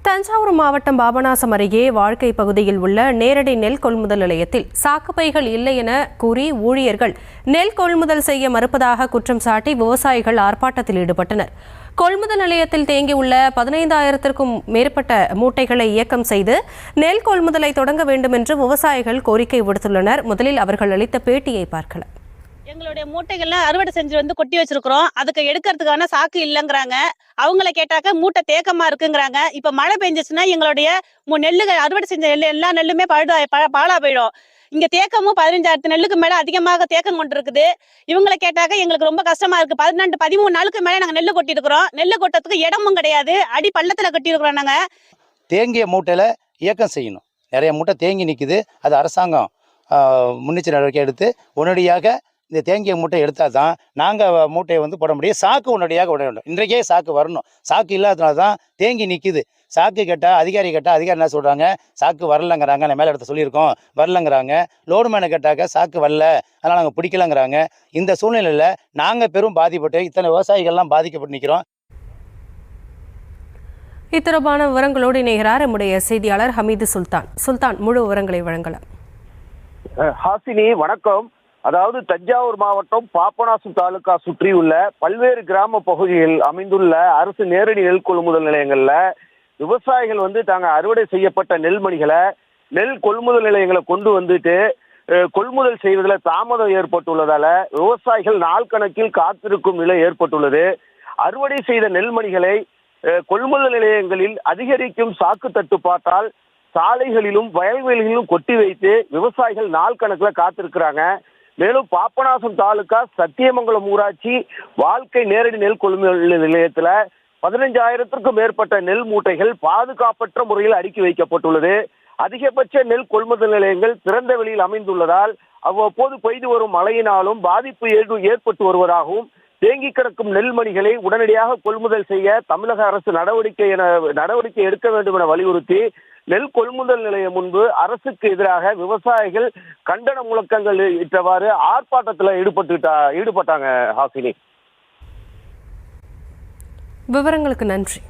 தஞ்சாவூர் மாவட்டம் பாபநாசம் அருகே வாழ்க்கை பகுதியில் உள்ள நேரடி நெல் கொள்முதல் நிலையத்தில் சாக்குப்பைகள் இல்லை என கூறி ஊழியர்கள் நெல் கொள்முதல் செய்ய மறுப்பதாக குற்றம் சாட்டி விவசாயிகள் ஆர்ப்பாட்டத்தில் ஈடுபட்டனர். கொள்முதல் நிலையத்தில் தேங்கியுள்ள 15,000க்கும் மேற்பட்ட மூட்டைகளை இயக்கம் செய்து நெல் கொள்முதலை தொடங்க வேண்டும் என்று விவசாயிகள் கோரிக்கை விடுத்துள்ளனர். முதலில் அவர்கள் அளித்த பேட்டியை பார்க்கலாம். எங்களுடைய மூட்டைகள்லாம் அறுவடை செஞ்சு கொட்டி வச்சிருக்கிறோம். அதுக்கு எடுக்கிறதுக்கான சாக்கு இல்லைங்கிறாங்க. அவங்கள கேட்டாக்க மூட்டை தேக்கமா இருக்குங்கிறாங்க. இப்ப மழை பெஞ்சிச்சுன்னா எங்களுடைய நெல்லுகள் அறுவடை செஞ்ச எல்லா நெல்லுமே பாலா போயிடும். இங்க தேக்கமும் 15,000 நெல்லுக்கு மேல அதிகமாக தேக்கம் கொண்டு இருக்குது. இவங்களை கேட்டாக்க எங்களுக்கு ரொம்ப கஷ்டமா இருக்கு. 13 நாளுக்கு மேல நாங்க நெல்லு கொட்டி இருக்கிறோம். நெல்லு கொட்டத்துக்கு இடமும் கிடையாது. அடி பள்ளத்துல கட்டி இருக்கிறோம். நாங்க தேங்கிய மூட்டையில இயக்கம் செய்யணும். நிறைய மூட்டை தேங்கி நிக்குது. அது அரசாங்கம் முன்னெச்சரிக்கை நடவடிக்கை எடுத்து உடனடியாக இந்த தேங்கிய மூட்டை எடுத்தால் தான் நாங்கள் மூட்டையை போட முடியும். சாக்கு உடனடியாக விட வேண்டும். இன்றைக்கே சாக்கு வரணும். சாக்கு இல்லாததுனால தான் தேங்கி நிற்கிது. சாக்கு கேட்டால் அதிகாரி என்ன சொல்கிறாங்க, சாக்கு வரலங்கிறாங்க. நான் மேலே இடத்த சொல்லியிருக்கோம், வரலங்கிறாங்க. லோடு மேனை கேட்டாக்க சாக்கு வரல, அதனால் நாங்கள் பிடிக்கலங்கிறாங்க. இந்த சூழ்நிலையில் நாங்கள் பெரும் பாதிப்பட்டு இத்தனை விவசாயிகள்லாம் பாதிக்கப்பட்டு நிற்கிறோம். இத்தொடர்பான விவரங்களோடு இணைகிறார் நம்முடைய செய்தியாளர் ஹமீது சுல்தான். முழு விவரங்களை வழங்கலாம். ஹாசினி, வணக்கம். அதாவது தஞ்சாவூர் மாவட்டம் பாபநாசம் தாலுகா சுற்றியுள்ள பல்வேறு கிராம பகுதிகளில் அமைந்துள்ள அரசு நேரடி நெல் கொள்முதல் நிலையங்கள்ல விவசாயிகள் தாங்க அறுவடை செய்யப்பட்ட நெல்மணிகளை நெல் கொள்முதல் நிலையங்களை கொண்டு வந்துட்டு கொள்முதல் செய்வதில் தாமதம் ஏற்பட்டுள்ளதால விவசாயிகள் நாள் கணக்கில் காத்திருக்கும் நிலை ஏற்பட்டுள்ளது. அறுவடை செய்த நெல்மணிகளை கொள்முதல் நிலையங்களில் அதிகரிக்கும் சாக்கு தட்டுப்பாட்டால் சாலைகளிலும் வயல்வெளிகளிலும் கொட்டி வைத்து விவசாயிகள் நாள் கணக்கில் காத்திருக்கிறாங்க. மேலும் பாபநாசம் தாலுகா சத்தியமங்கலம் ஊராட்சி வாழ்க்கை நேரடி நெல் கொள்முதல் நிலையத்துல 15,000க்கும் மேற்பட்ட நெல் மூட்டைகள் பாதுகாப்பற்ற முறையில் அடுக்கி வைக்கப்பட்டுள்ளது. அதிகபட்ச நெல் கொள்முதல் நிலையங்கள் திறந்த வெளியில் அமைந்துள்ளதால் அவ்வப்போது பெய்து வரும் மழையினாலும் பாதிப்பு ஏற்பட்டு வருவதாகவும் தேங்கி கிடக்கும் நெல்மணிகளை உடனடியாக கொள்முதல் செய்ய தமிழக அரசு நடவடிக்கை எடுக்க வேண்டும் என வலியுறுத்தி நெல் கொள்முதல் நிலையம் முன்பு அரசுக்கு எதிராக விவசாயிகள் கண்டன முழக்கங்கள் இட்டவாறு ஆர்ப்பாட்டத்தில் ஈடுபட்டாங்க. ஹாசினி, விவரங்களுக்கு நன்றி.